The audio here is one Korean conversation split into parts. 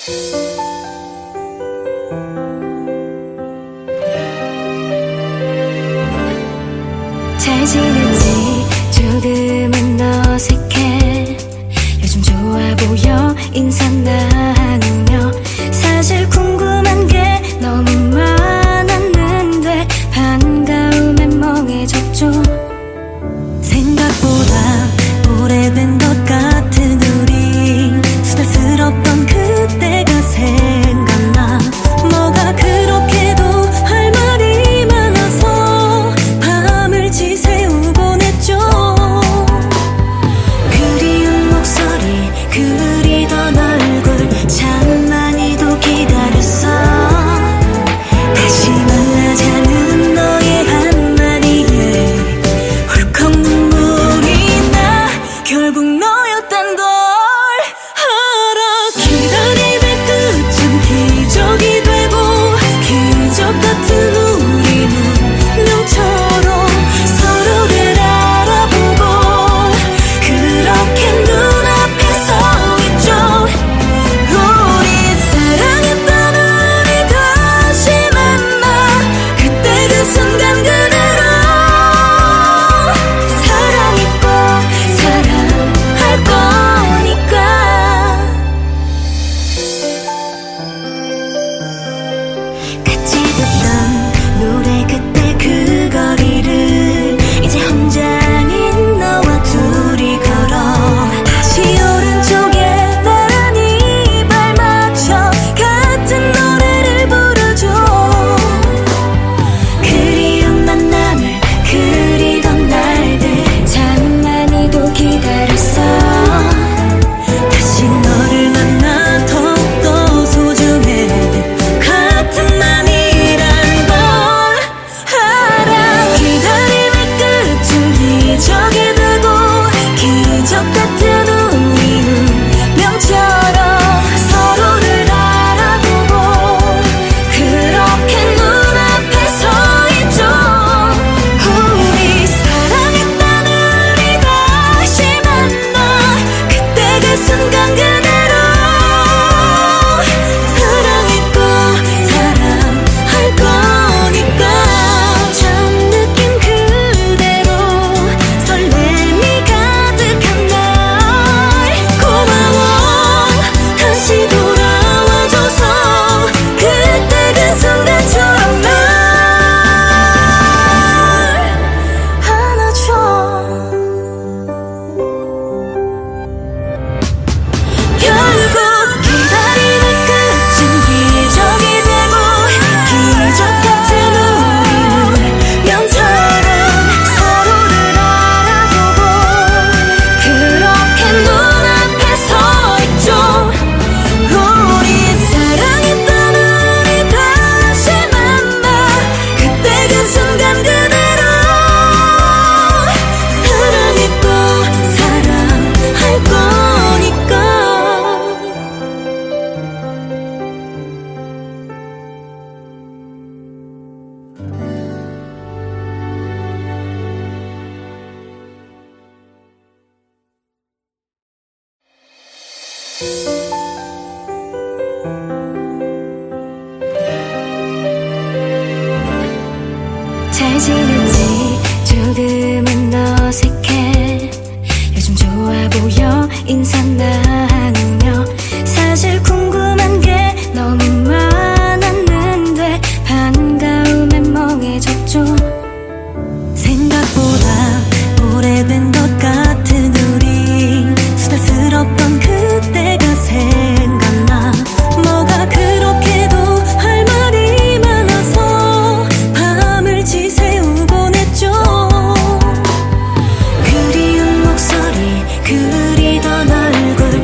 잘 지냈지? 조금은 어색해. 요즘 좋아 보여 인상 나누며. 사실 궁금한 게 너무 많았는데 반가움에 멍해졌죠. 생각보다 오래된 것 같은 우리, 수다스럽던 그때가 생각나. 뭐가 그렇게도 할 말이 많아서 밤을 지새우곤 했죠. 그리운 목소리, 그리던 얼굴 참 많이도 기다렸어. 다시 만나자는 너의 한마디에 훌컥 눈물이 나. 결국 너였단 걸 알아. 기다림의 끝은 기적이 되고, 기적 같은 우리 운명처럼 서로를 알아보고 그렇게 눈앞에 서 있죠. 우리 사랑했던 우리 다시 만나. 그때 그 순간 그대로 사랑했고 사랑할 거니까. 같이 듣던 노래 그때 그 거리를 이제 혼자 아닌 너와 둘이 걸어. 다시 오른쪽에 나란히 발맞춰 같은 노래를 부르죠. 그리운 만남을 그리던 날들 참 많이도 기다렸어. 다시 너를 만나 더욱더 소중해. 같은 맘이란 걸 알아. 기다림의 끝은 기적이 되고, 기적 같은 우리 운명처럼 서로를 알아보고 그렇게 눈앞에 서 있죠. 우리 사랑했던 우리 다시 만나. 그때 그 순간 그대로 사랑했고 사랑할 거니까. 처음 느낀 그대로 설렘이 가득한 날 고마워. 다시 돌아와줘서 그때 그 순간처럼 날 안아줘. 결국 기다림의 끝은 기적이 되고, 기적 같은 우리 운명처럼 서로를 알아보고 그렇게 눈앞에 서 있죠. 우리 사랑했던 우리 다시 만나. 그때 그 순간 그대로 사랑했고 사랑할 거니까. 잘 지냈지? 조금은 어색해. 요즘 좋아 보여 인상 나누며. 사실 궁금한 게 너무 많았는데 반가움에 멍해졌죠. 생각보다 오래된 것 같은 우리, 수다스럽던 그때가 생각나. 뭐가 그렇게도 할 말이 많아서 밤을 지새우곤 했죠. 그리운 목소리, 그리던 얼굴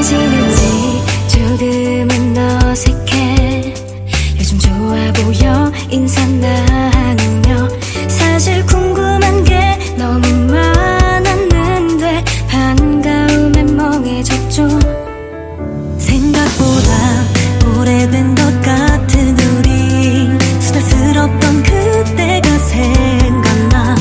지냈지? 조금은 어색해. 요즘 좋아 보여 인사 나누며. 사실 궁금한 게 너무 많았는데 반가움에 멍해졌죠. 생각보다 오래된 것 같은 우리. 수다스럽던 그때가 생각나.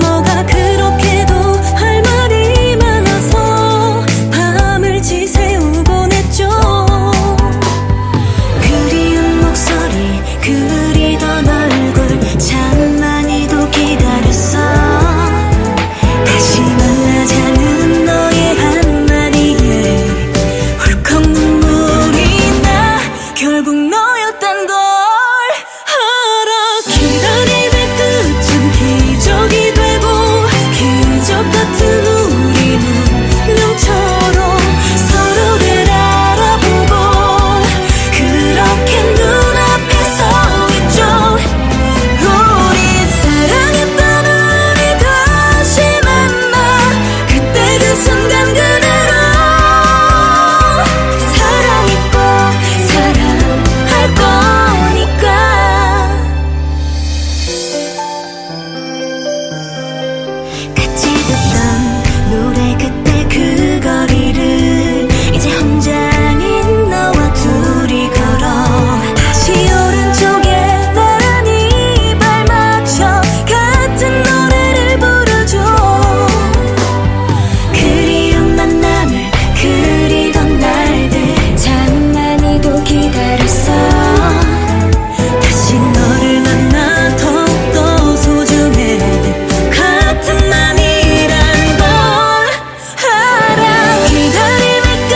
뭐가 그렇게도 할 말이 많아서 밤을 지새우곤 했죠. 그리운 목소리 그리던 얼굴 참 많이도 기다렸어. 다시 만나자는 너의 한마디에 훌컥 눈물이 나. 결국 너였단 걸 알아. 기다림의 끝은 기적이 되고 기적 같은 우리 운명처럼 서로를 알아보고 그렇게 눈앞에 서 있죠. 우리 사랑했던 우리 다시 만나. 그때 그 순간 그대로 사랑했고 사랑할 거니까. 같이 듣던 노래 그때 그 거리를 이제 혼자 아닌 너와 둘이 걸어. 다시 오른쪽에 나란히 발맞춰 같은 노래를 부르죠. 그리운 만남을 그리던 날들 참 많이도 기다렸어. 다시 너를 만나 더욱더 소중해. 같은 맘이란 걸 알아. 기다림의 끝은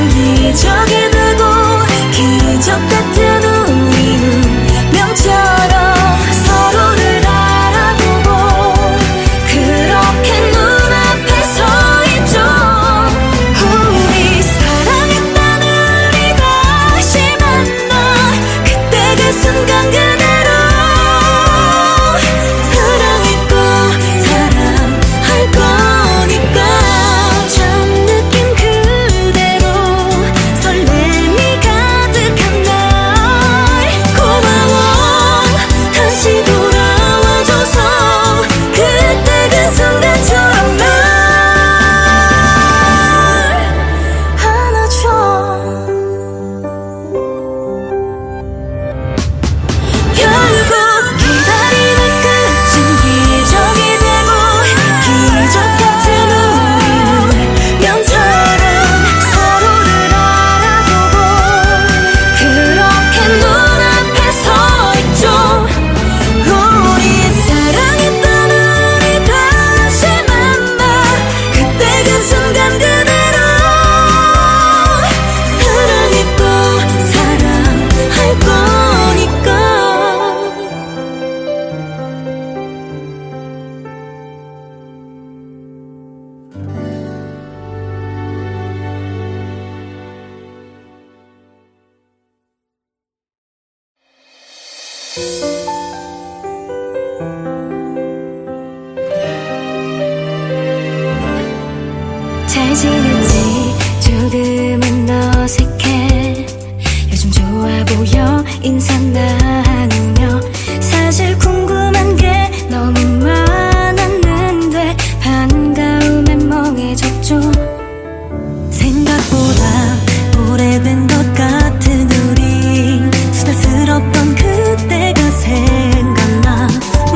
기적이 되고 기적 같은 우리 운명처럼 서로를 알아보고 그렇게 눈앞에 서 있죠. 우리 사랑했던 우리 다시 만나. 그때 그 순간 그대로 사랑했고 사랑할 거니까. 처음 느낀 그대로 설렘이 가득한 날 고마워. 다시 돌아와줘서 그때 그 순간처럼 날 안아줘. 결국 기다림의 끝은 기적이 되고 기적 같은 우리 운명처럼 서로를 알아보고 그렇게 눈앞에 서 있죠. 우리 사랑했던 우리 다시 만나. 그때 그 순간 그대로 사랑했고 사랑할 거니까. 잘 지냈지? 조금은 어색해. 요즘 좋아 보여 인사 나누며. 사실 궁금한 게 너무 많았는데 반가움에 멍해졌죠. 생각보다 오래된 것 같은 우리. 수다스럽던 그때가 생각나.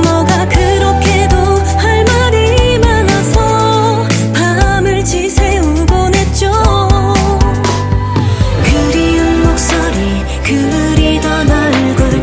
뭐가 그렇게도 할 말이 많아서 밤을 지새우곤 했죠. 그리운 목소리 그리던 얼굴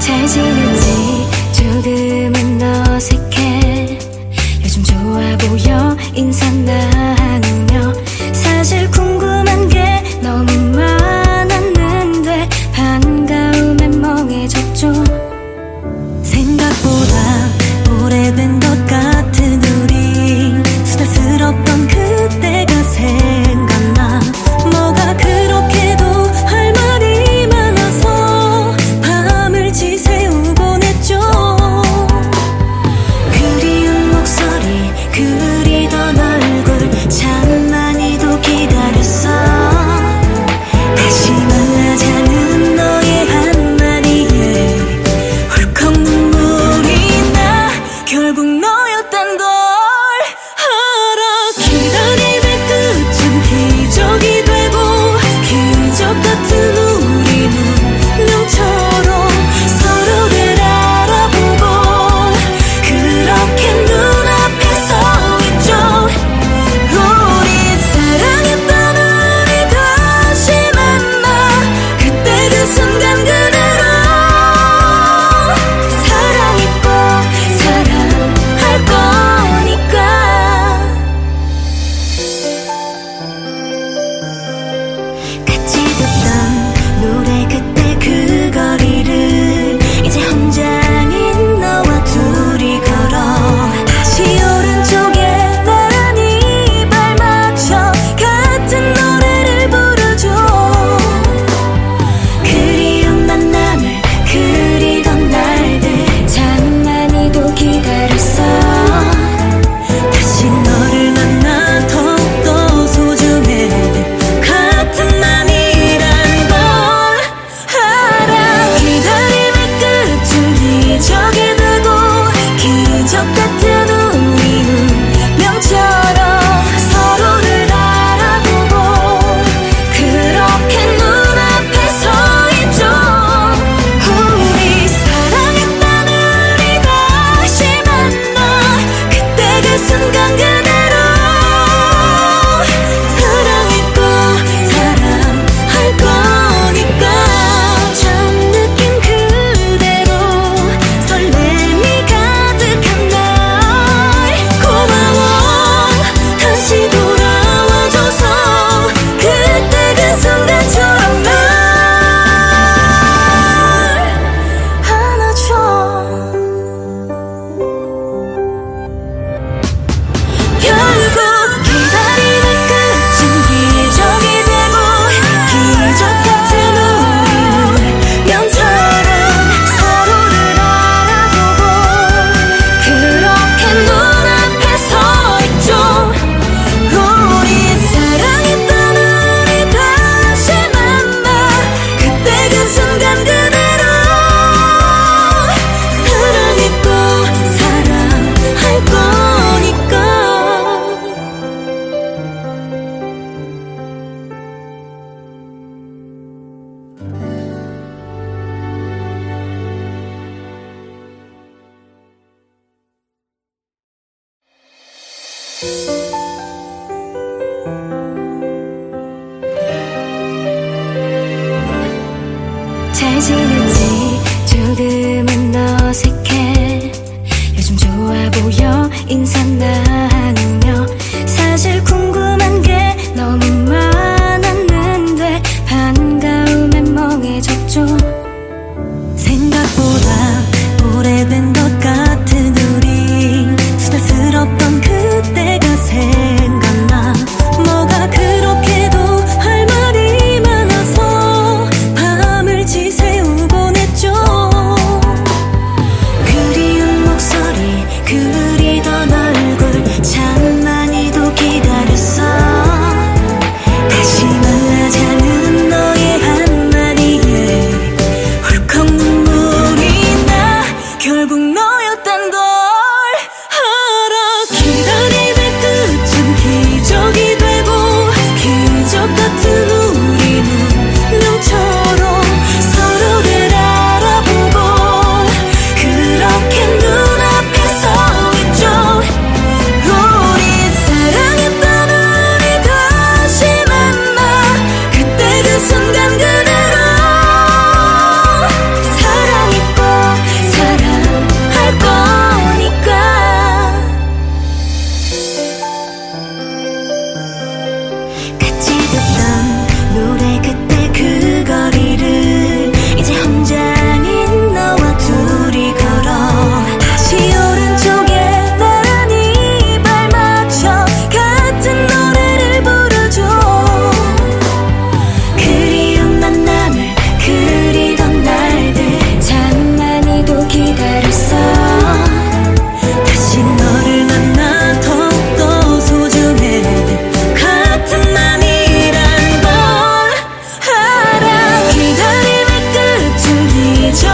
잘 지냈지? 조금은 어색해. 요즘 좋아 보여 인사 나누며. 사실 궁금한 게 너무 많았는데 반가움에 멍해졌죠. 생각보다 오래된 것 같은 우리, 수다스럽던 그때가 생각나. 뭐가 그렇게도 할 말이 많아서 밤을 지새우곤 했죠. 그리운 목소리, 그리던 얼굴 참 많이도 기다렸어. 다시 만나자는 너의 한마디에 훌컥 눈물이 나. 결국 너였단 걸 알아. 기다림의 끝은 기적이 되고, 기적 같은 우리 운명처럼 서로를 알아보고 그렇게 눈앞에 서 있죠. 우리 사랑했던 우리 다시 만나. 그때 그 순간 그대로 사랑했고 사랑할 거니까. 같이 듣던 노래 그때 그 거리를 이제 혼자 아닌 너와 둘이 걸어. 다시 오른쪽에 나란히 발맞춰 같은 노래를 부르죠. 그리운 만남을 그리던 날들 참 많이도 기다렸어. 다시 너를 만나 더욱더 소중해. 같은 맘이란 걸 알아. 기다림의 끝은 기적이 되고, 기적 같은 우리 운명처럼 서로를 알아보고 그렇게 눈앞에 서 있죠. 우리 사랑했던 우리 다시 만나. 그때 그 순간 그대로 사랑했고 사랑할 거니까. 처음 느낀 그대로 설렘이 가득한 날 고마워. 다시 돌아와줘서 그때 그 순간처럼 날 안아줘. 결국 기다림의 끝은 기적이 되고, 기적 같은 우리 운명처럼 서로를 알아보고 그렇게 눈앞에 서 있죠. 우리 사랑했던 우리 다시 만나. 그때 그 순간 그대로 사랑했고 사랑할 거니까. 잘 지냈지? 조금은 어색해. 요즘 좋아 보여 인사 나누며. 사실 궁금한 게 너무 많았는데 반가움에 멍해졌죠. 생각보다 오래된 것 같은 우리, 수다스럽던 그때가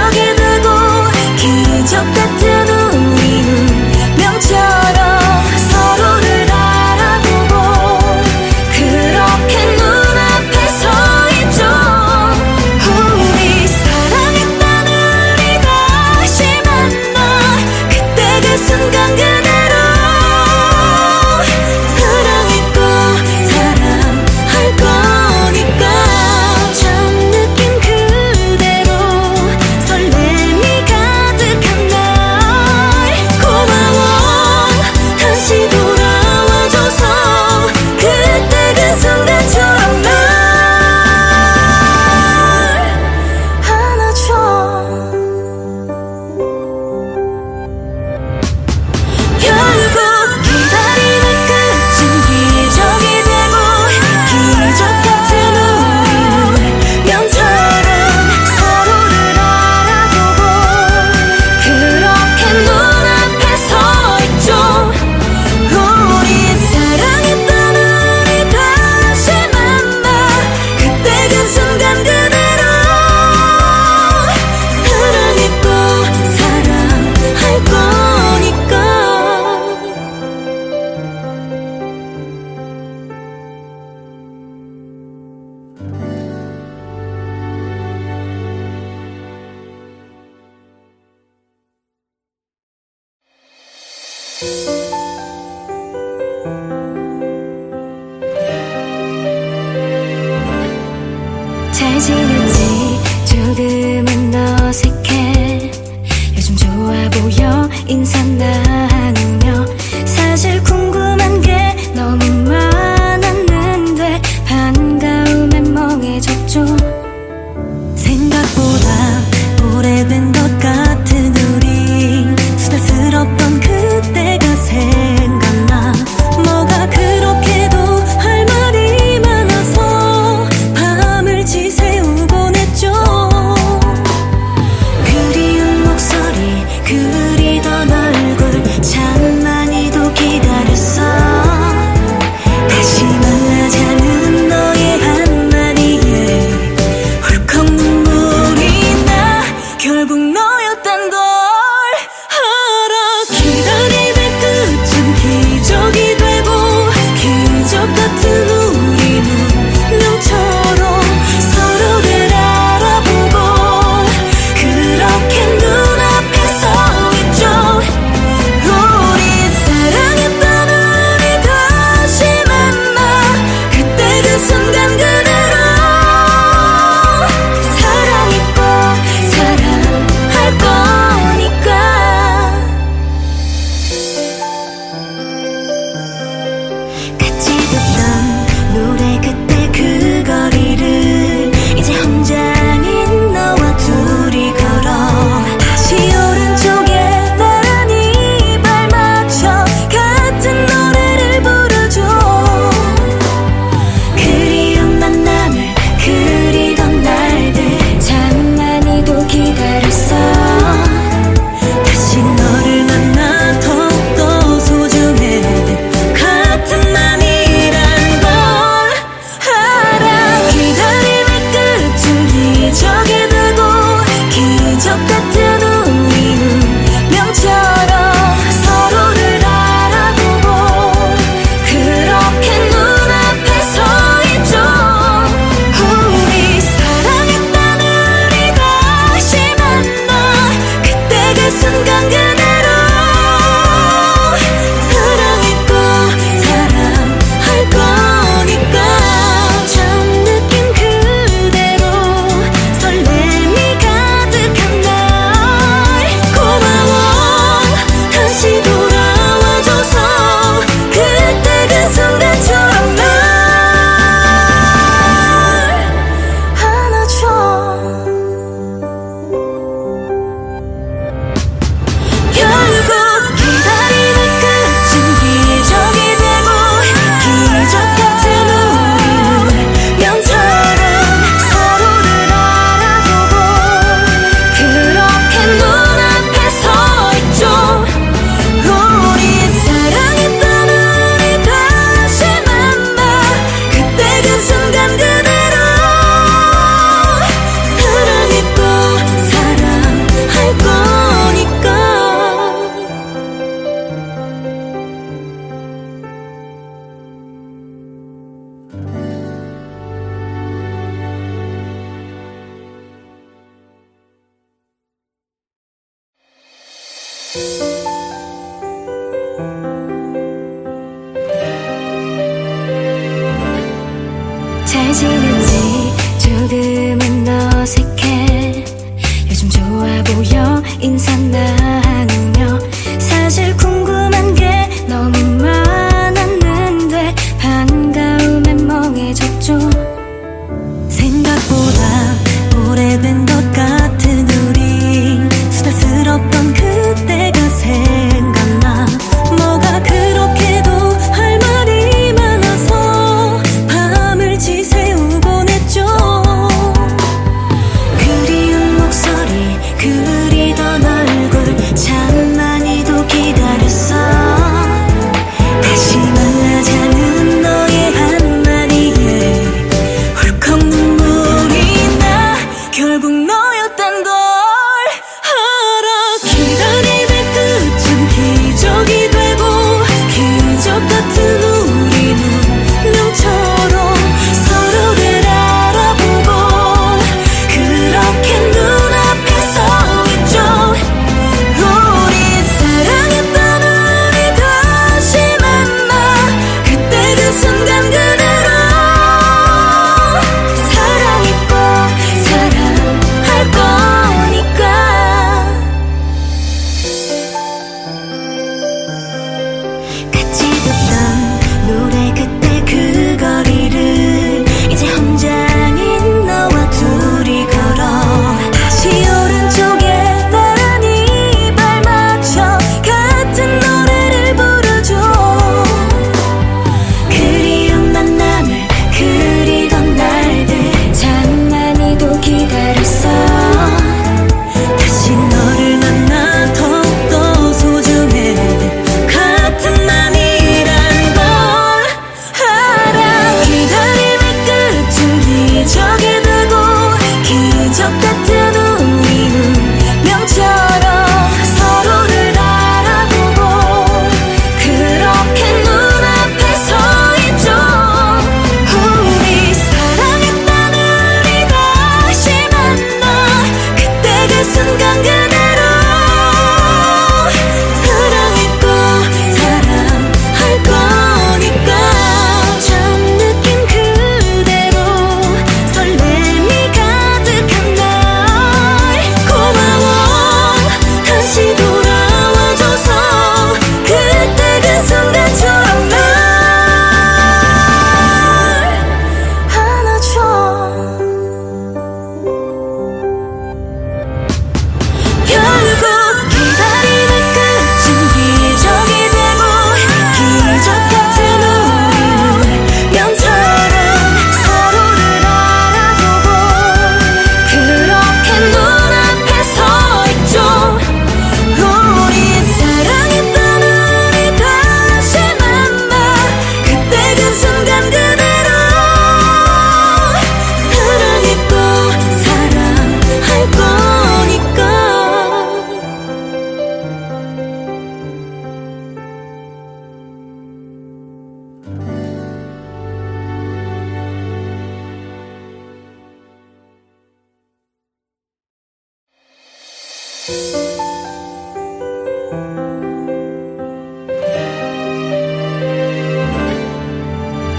기적이 되고 기적 같은 우리 운명처럼 서로를 알아보고 그렇게 눈앞에 서 있죠. 우리 사랑했던 우리 다시 만나 그때 그 순간 그대로 사랑했고 사랑할 거니까 처음 느낀 그대로 설렘이 가득한 날 고마워 다시 돌아와줘서 그때 그 순간처럼 날 안아줘. 결국 기다림의 끝은 기적이 되고 기적 같은 우리 운명처럼 서로를 알아보고 그렇게 눈앞에 서 있죠. 우리 사랑했던 우리 다시 만나 그때 그 순간 그대로 사랑했고 사랑할 거니까. 잘 지냈지? 조금은 어색해. 요즘 좋아 보여 인사 나누며 사실 궁금한 게 너무 많았는데 반가움에 멍해졌죠. 생각보다 오래된 것 같은 우리 수다스럽던 그때가 생각나. 뭐가 그렇게도 할 말이 많아서 밤을 지새우곤 했죠. 그리운 목소리 그리던 얼굴 참 많이도 기다렸어. 다시 만나자는 너의 한마디에 훌컥 눈물이 나. 결국 너였단 걸 알아. 기다림의 끝은 기적이 되고 기적 같은 우리 운명처럼 서로를 알아보고 그렇게 눈앞에 서 있죠. 우리 사랑했던 우리 다시 만나 그때 그 순간 그대로 사랑했고 사랑할 거니까. 같이 듣던 노래 그때 그 거리를 이제 혼자 아닌 너와 둘이 걸어. 다시 오른쪽에 나란히 발맞춰 같은 노래를 부르죠. 그리운 만남을 그리던 날들 참 많이도 기다렸어. 다시 너를 만나 더욱더 소중해. 같은 맘이란 걸 알아. 기다림의 끝은 기적이 되고 기적 같은 우리 운명처럼 서로를 알아보고 그렇게 눈앞에 서 있죠. 우리 사랑했던 우리 다시 만나 그때 그 순간 그대로 사랑했고 사랑할 거니까 처음 느낀 그대로 설렘이 가득한 날 잘 지냈지? 조금은 어색해. 요즘 좋아 보여 인사 나누며. 사실 궁금한 게 너무 많았는데 반가움에 멍해졌죠. 생각보다 오래된 것 같은 우리, 수다스럽던 그때가 생각나. 뭐가 그렇게도 할 말이 많아서 밤을 지새우곤 했죠. 그리운 목소리, 그리던 얼굴 참 많이도 기다렸어. 다시 만나자는 너의 한마디에 훌컥 눈물이 나. 결국 너였단 걸 알아. 기다림의 끝은 기적이 되고, 기적 같은 우리 운명처럼 서로를 알아보고 그렇게 눈앞에 서 있죠. 우리 사랑했던 우리 다시 만나. 그때 그 순간 그대로 사랑했고 사랑할 거니까. 같이 듣던 노래 그때 그 거리를 이제 혼자 아닌 너와 둘이 걸어. 다시 오른쪽에 나란히 발맞춰 같은 노래를 부르죠. 그리운 만남을 그리던 날들 참 많이도 기다렸어. 다시 너를 만나 더욱더 소중해. 같은 맘이란 걸 알아. 기다림의 끝은 기적이 되고, 기적 같은 우리 운명처럼 서로를 알아보고 그렇게 눈앞에 서 있죠. 우리 사랑했던 우리 다시 만나. 그때 그 순간 그대로 사랑했고 사랑할 거니까. 처음 느낀 그대로 설렘이 가득한 날 고마워. 다시 돌아와줘서 그때 그 순간처럼 날 안아줘. 결국 기다림의 끝은 기적이 되고, 기적 같은 우리 운명처럼 서로를 알아보고 그렇게 눈앞에 서 있죠. 우리 사랑했던 우리 다시 만나. 그때 그 순간 그대로 사랑했고 사랑할 거니까.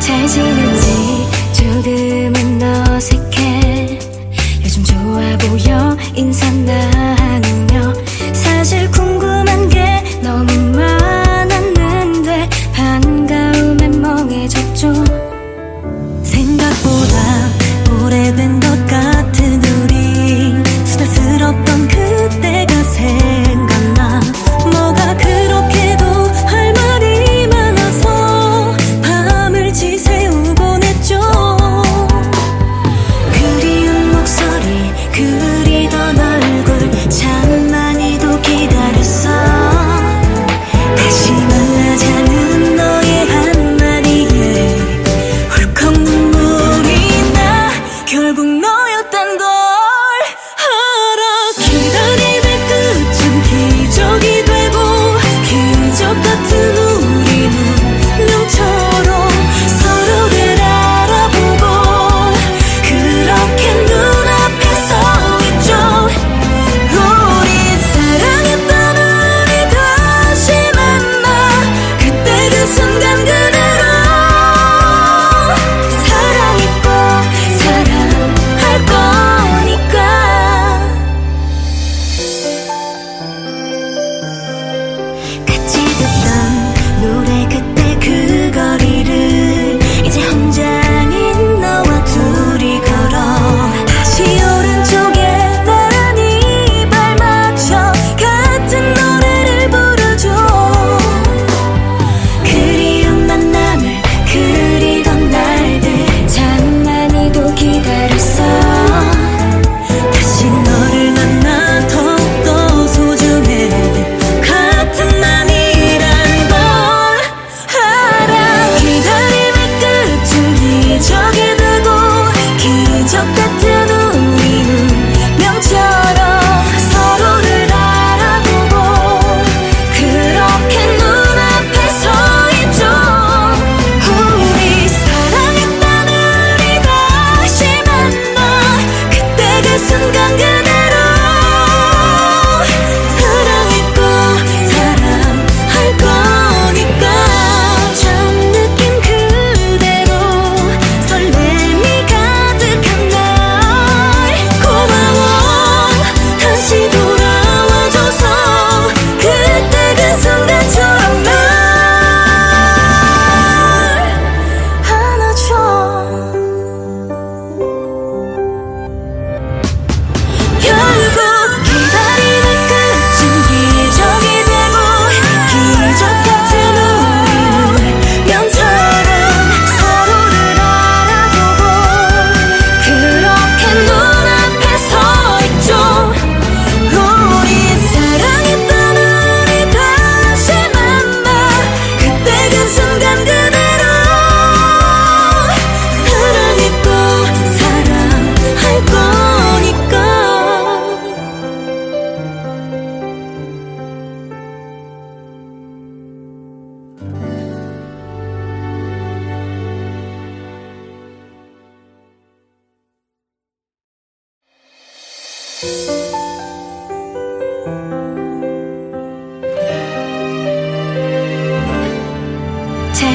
잘 지냈지? 조금은 어색해. 요즘 좋아 보여 인사 나누며. 사실 궁금한 게 너무 많았는데 반가움에 멍해졌죠. 생각보다 오래된 것 같은 우리, 수다스럽던 그때가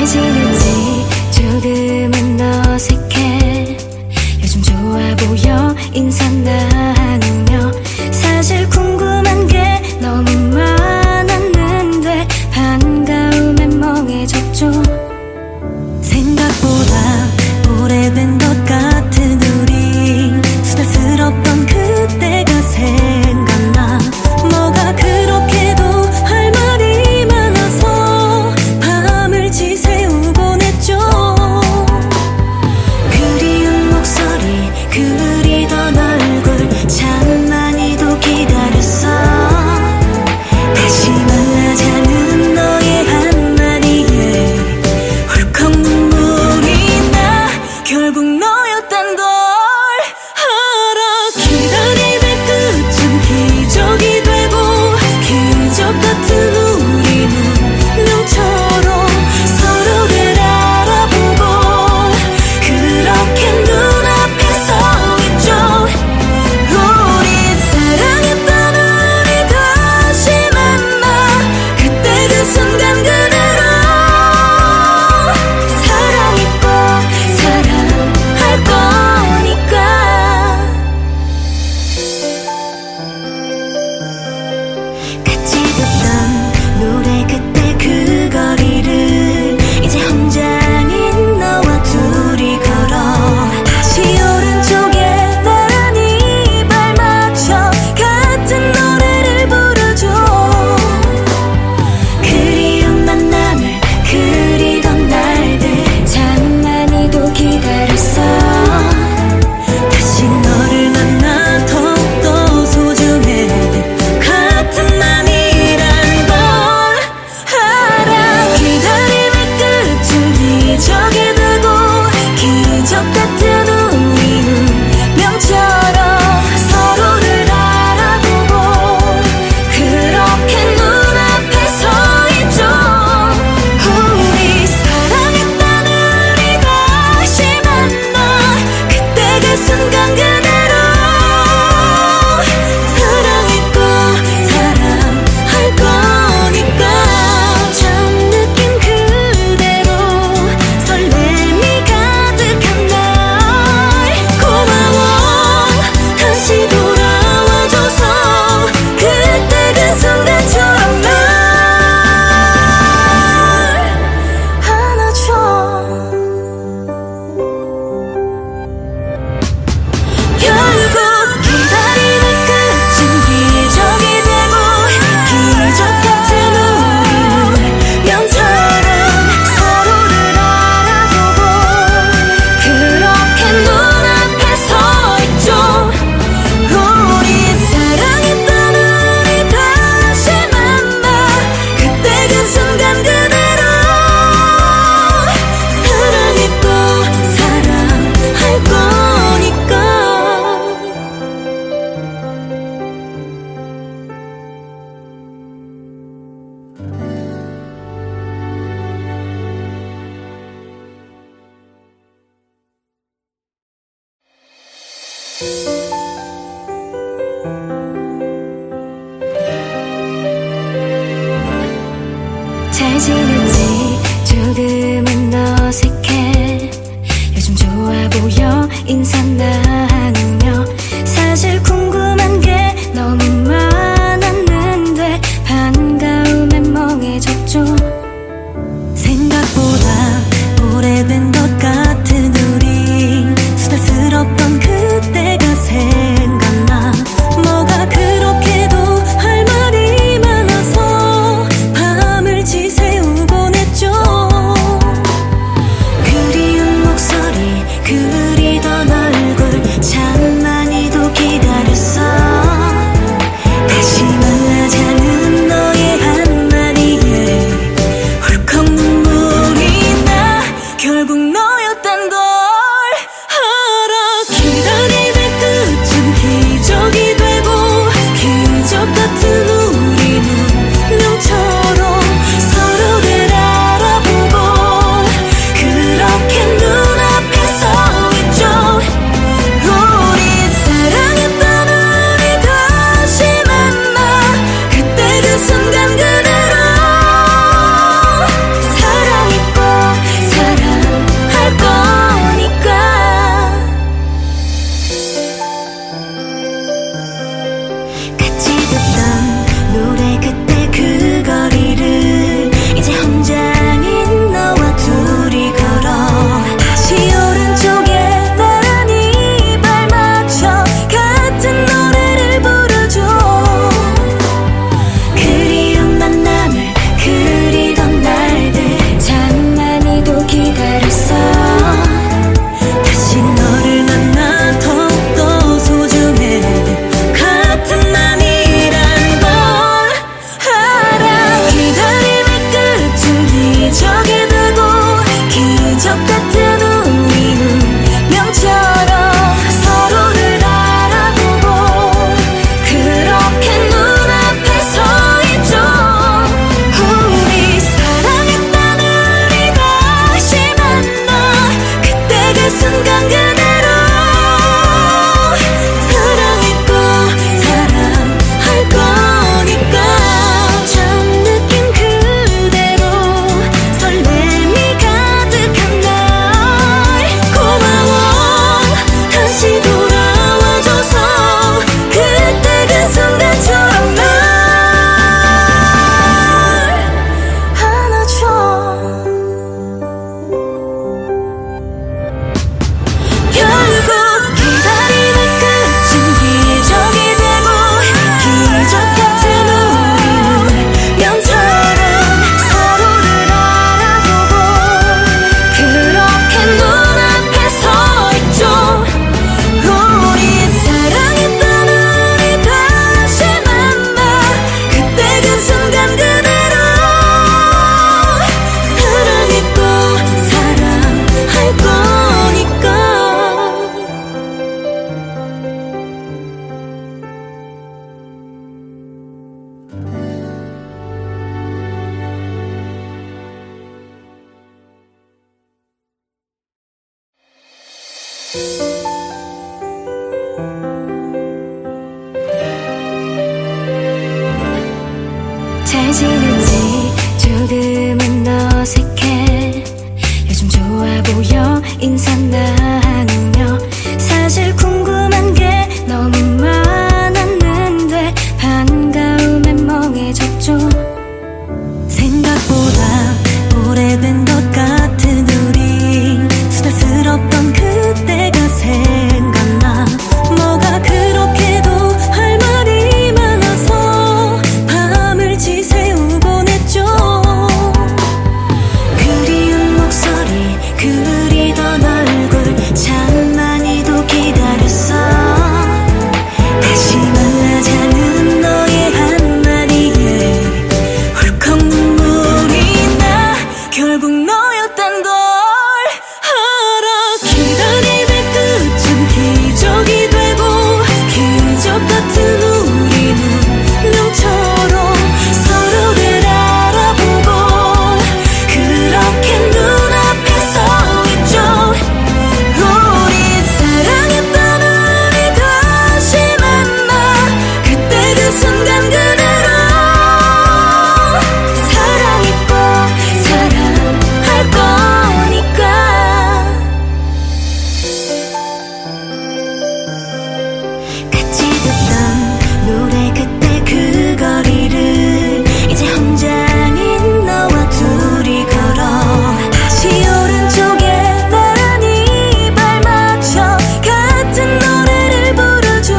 잘 지냈지? 조금은 어색해. 요즘 좋아 보여 인사 나누며. 사실 궁금한 게 너무 많았는데 반가움에 멍해졌죠. 생각보다 오래된 것 같은 우리, 수다스럽던 그때가 생각나. 뭐가 그렇게도 할 말이 많아서 밤을 지새우곤 했죠. 그리운 목소리, 그리던 얼굴 참 많이도 기다렸어. 다시 만나자는 너의 한마디에 훌컥 눈물이 나. 결국 너였단 걸 알아. 기다림의 끝은 기적이 되고, 기적 같은 우리 운명처럼 서로를 알아보고 그렇게 눈앞에 서 있죠. 우리 사랑했던 우리 다시 만나. 그때 그 순간 그대로 사랑했고 사랑할 거니까. 같이 듣던 노래 그때 그 거리를 이제 혼자 아닌 너와 둘이 걸어. 다시 오른쪽에 나란히 발맞춰 같은 노래를 부르죠. 그리운 만남을 그리던 날들 참 많이도 기다렸어. 다시 너를 만나 더욱더 소중해. 같은 맘이란 걸 알아. 기다림의 끝은 기적이 되고, 기적 같은 우리 운명처럼 서로를 알아보고 그렇게 눈앞에 서 있죠. 우리 사랑했던 우리 다시 만나. 그때 그 순간 그대로 사랑했고 사랑할 거니까. 처음 느낀 그대로 설렘이 가득한 날 고마워. 다시 돌아와줘서 그때 그 순간처럼 날 안아줘. 결국 기다림의 끝은 기적이 되고, 기적 같은 우리 운명처럼 서로를 알아보고 그렇게 눈앞에 서 있죠. 우리 사랑했던 우리 다시 만나. 그때 그 순간 그대로 사랑했고 사랑할 거니까. 잘 지냈지? 조금은 어색해. 요즘 좋아 보여 인사 나누며. 사실 궁금한 게 너무 많았는데 반가움에 멍해졌죠. 생각보다 오래된 것 같은 우리, 수다스럽던 그때가 생각나. 뭐가 그렇게도 할 말이 많아서 밤을 지새우곤 했죠. 그리운 목소리, 그리던 얼굴 참 잘 지냈지? 조금은 어색해. 요즘 좋아 보여 인사 나누며. 사실 궁금한 게 너무 많았는데 반가움에 멍해졌죠. 생각보다 오래된 것 같은 우리 수다스럽던 그때가 생각나. 뭐가 그렇게도 할 말이 많아서 밤을 지새우곤 했죠. 그리운 목소리 그리던 얼굴 참 많이도 기다렸어. 다시 만나자는 너의 한마디에 훌컥 눈물이 나. 결국 너였단 걸 알아. 기다림의 끝은 기적이 되고 기적 같은 우리 운명처럼 서로를 알아보고 그렇게 눈앞에 서 있죠. 우리 사랑했던 우리 다시 만나. 그때 그 순간 그대로 사랑했고 사랑할 거니까. 같이 듣던 노래 그때 그 거리를 이제 혼자 아닌 너와 둘이 걸어. 다시 오른쪽에 나란히 발맞춰 같은 노래를 부르죠.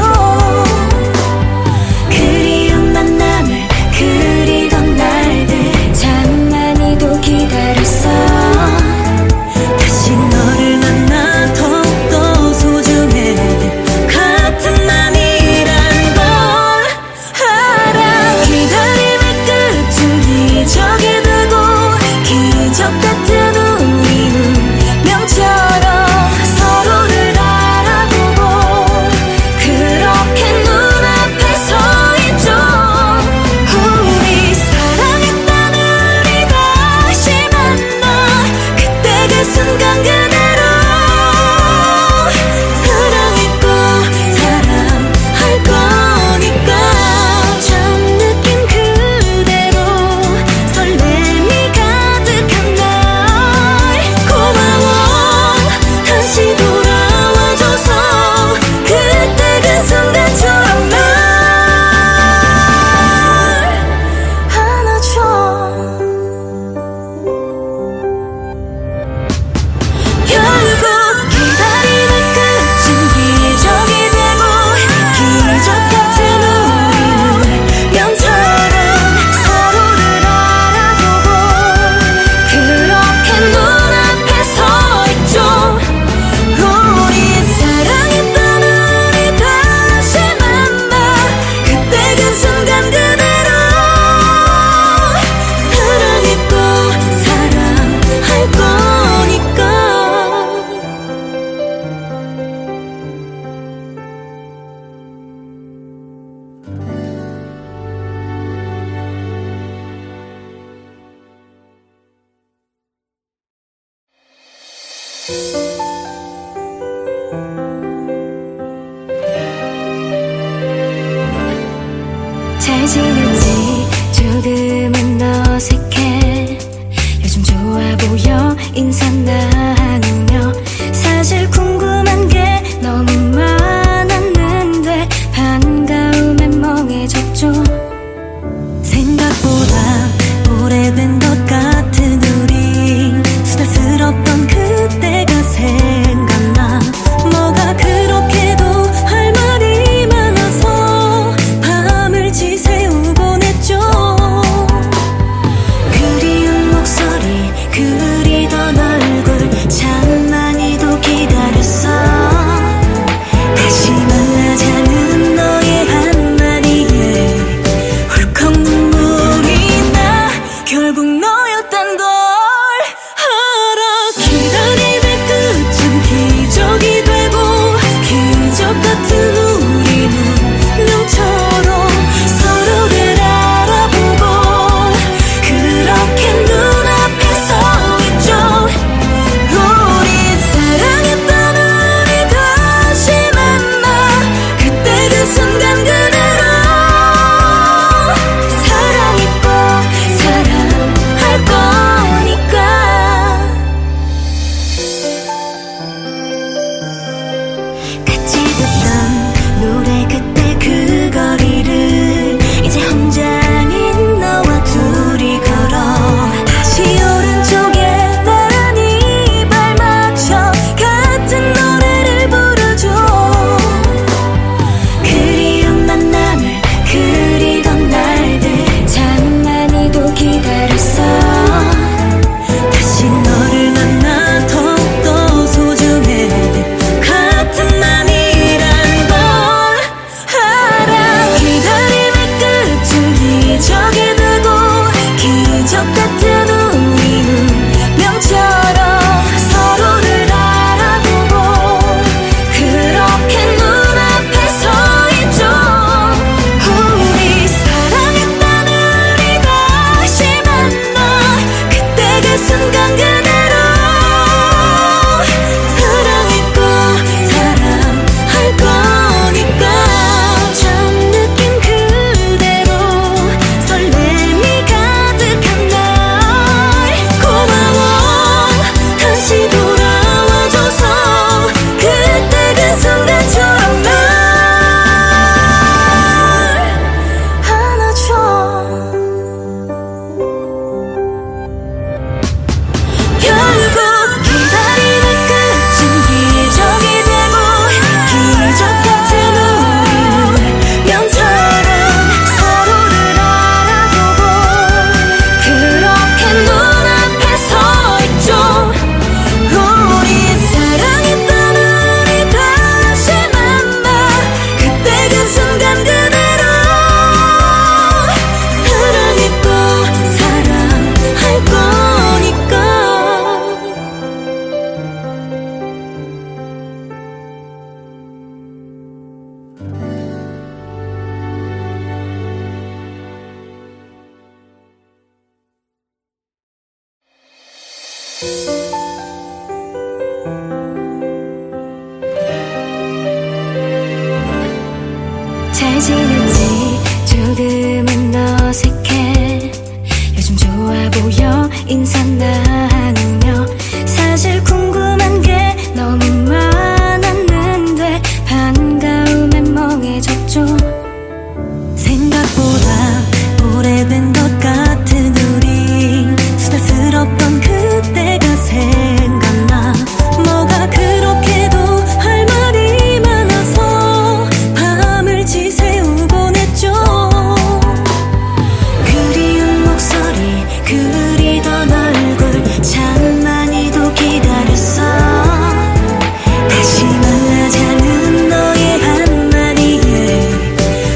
그리운 만남을 그리던 날들 참 많이도 기다렸어. 다시 너를 만나 더욱더 소중해. 같은 맘이란 걸 알아. 기다림의 끝은 기적이 되고 기적 같은 우리 운명처럼 서로를 알아보고 그렇게 눈앞에 서 있죠. 우리 사랑했던 우리 다시 만나. 그때 그 순간 그대로 사랑했고 사랑할 거니까. 처음 느낀 그대로 설렘이 가득한 날 고마워. 다시 돌아와줘서 그때 그 순간처럼 날 안아줘. 결국 기다림의 끝은 기적이 되고 기적 같은 우리 운명처럼 서로를 알아보고 그렇게 눈앞에 서 있죠. 우리 사랑했던 우리 다시 만나. 그때 그 순간 그대로 사랑했고 사랑할 거니까. 잘 지냈지? 조금은 어색해. 요즘 좋아 보여 인사 나누며. 사실 궁금한 게 너무 많았는데 반가움에 멍해졌죠. 생각보다 오래된 것 같은 우리 수다스럽던 그때가 생각나. 뭐가 그렇게도 할 말이 많아서 밤을 지새우곤 했죠. 그리운 목소리 그리던 얼굴 참 많이도 기다렸어. 잘 지냈지? 조금은 어색해. 요즘 좋아 보여 인사 나누며. 사실 궁금한 게 너무 많았는데 반가움에 멍해졌죠. 생각보다 오래된 것 같은 우리 수다스럽던 그때가 생각나. 뭐가 그렇게도 할 말이 많아서 밤을 지새우곤 했죠. 그리운 목소리 그리던 얼굴 참 많이도 기다렸어. 다시 만나자는 너의 한마디에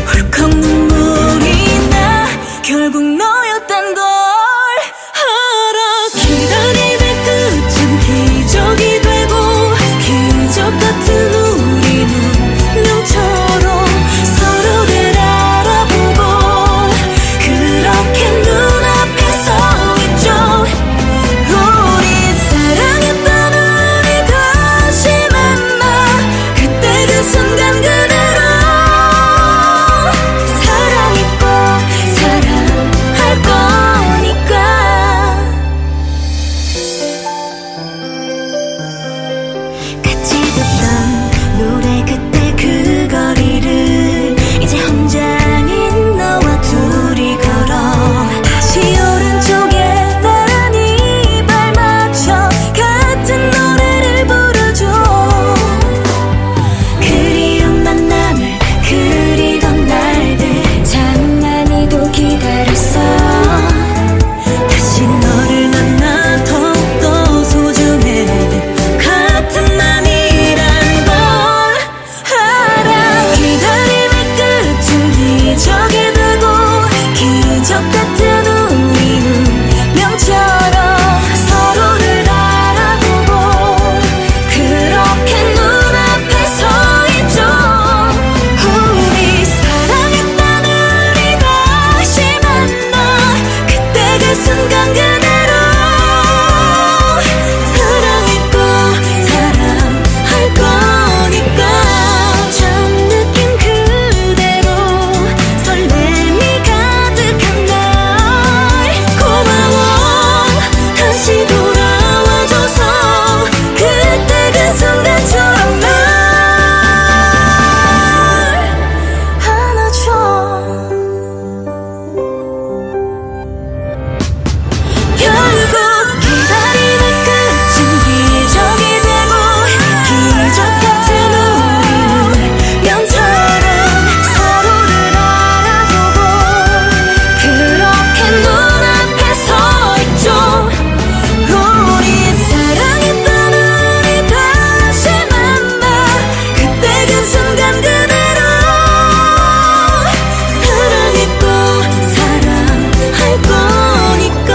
훌컥 눈물이 나. 결국 너였단 걸 알아. 기다림의 끝은 기적이 되고 기적 같은 우리 운명처럼 서로를 알아보고 그렇게 눈앞에 서 있죠. 우리 사랑했던 우리 다시 만나. 그때 그 순간 그대로 사랑했고 사랑할 거니까. 같이 듣던 노래 그때 그 거리를 이제 혼자 아닌 너와 둘이 걸어. 다시 오른쪽에 나란히 발맞춰 같은 노래를 부르죠. 그리운 만남을 그리던 날들 참 많이도 기다렸어. 다시 너를 만나 더욱더 소중해. 같은 맘이란 걸 알아. 기다림의 끝은 기적이 되고 기적 같은 우리 운명처럼 서로를 알아보고 그렇게 눈앞에 서 있죠. 우리 사랑했던 우리 다시 만나. 그때 그 순간 그대로 사랑했고 사랑할 거니까. 처음 느낀 그대로 설렘이 가득한 날 고마워. 다시 돌아와줘서 그때 그 순간처럼 날 안아줘. 결국 기다림의 끝은 기적이 되고 기적 같은 우리 운명처럼 서로를 알아보고 그렇게 눈앞에 서 있죠. 우리 사랑했던 우리 다시 만나. 그때 그 순간 그대로 사랑했고 사랑할 거니까.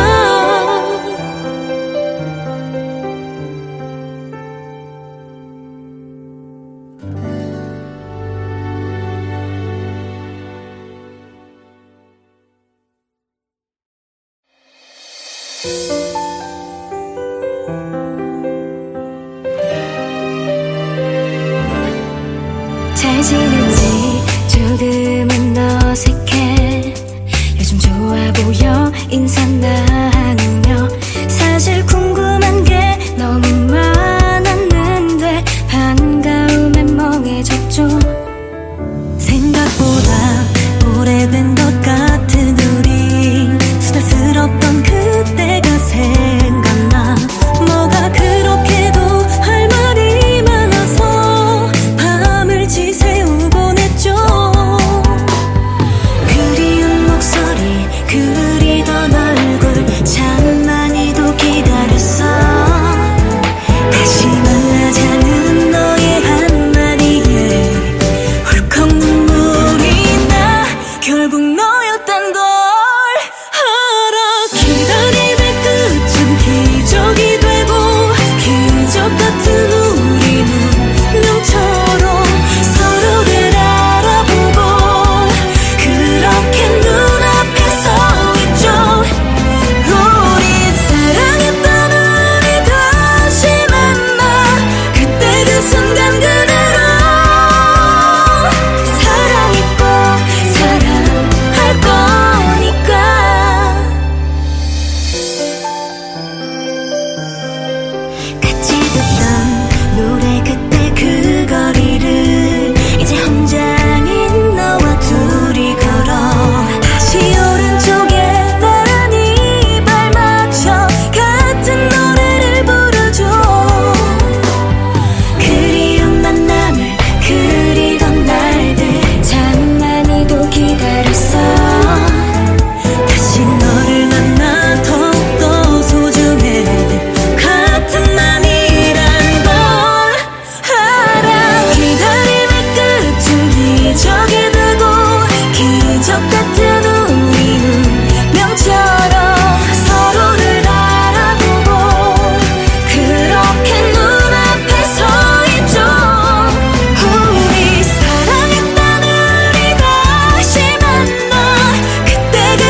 잘 지냈지? 조금은 어색해. 요즘 좋아 보여 인사 나누며. 사실 궁금한 게 너무 많았는데 반가움에 멍해졌죠. 생각보다 오래된 것 같은 우리 수다스럽던 그때가 생각나. 뭐가 그렇게도 할 말이 많아서 밤을 지새우곤 했죠. 그리운 목소리 그리던 얼굴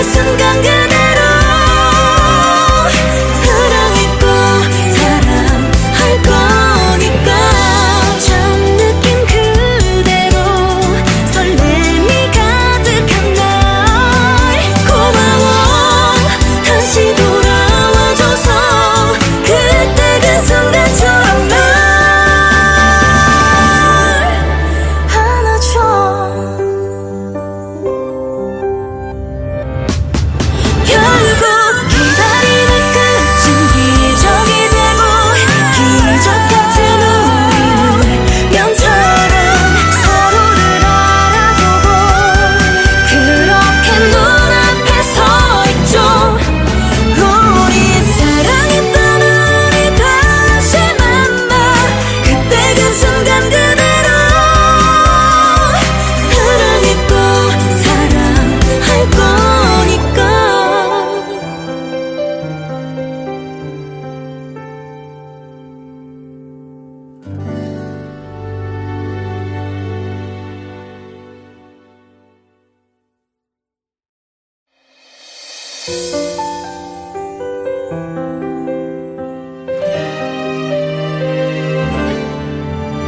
순간 그대로 사랑했고 사랑할 거니까 처음 느낀 그대로 설렘이 가득한 날 고마워 다시 돌아와줘서 그때 그 순간처럼 날 안아줘 결국 기다리는 끝은 기적이 되고 기적 같은 우리 운명처럼 서로를 알아보고 그렇게 눈앞에 서 있죠 우리 사랑했던 우리 다시 만나 그때 그 순간 그대로 사랑했고 사랑할 거니까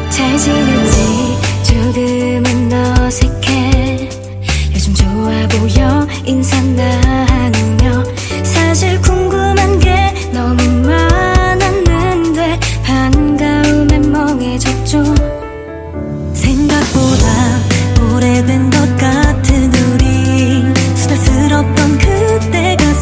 잘 지냈지? 조금은 어색해 요즘 좋아 보여 인사 나누며 사실 궁금한 게 너무 많았는데 반가움에 멍해졌죠 생각보다 오래된 것 같은 우리 수다스럽던 그때가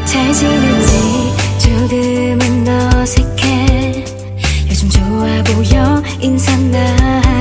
잘 지냈지? 조금은 어색해. 요즘 좋아 보여 인상 나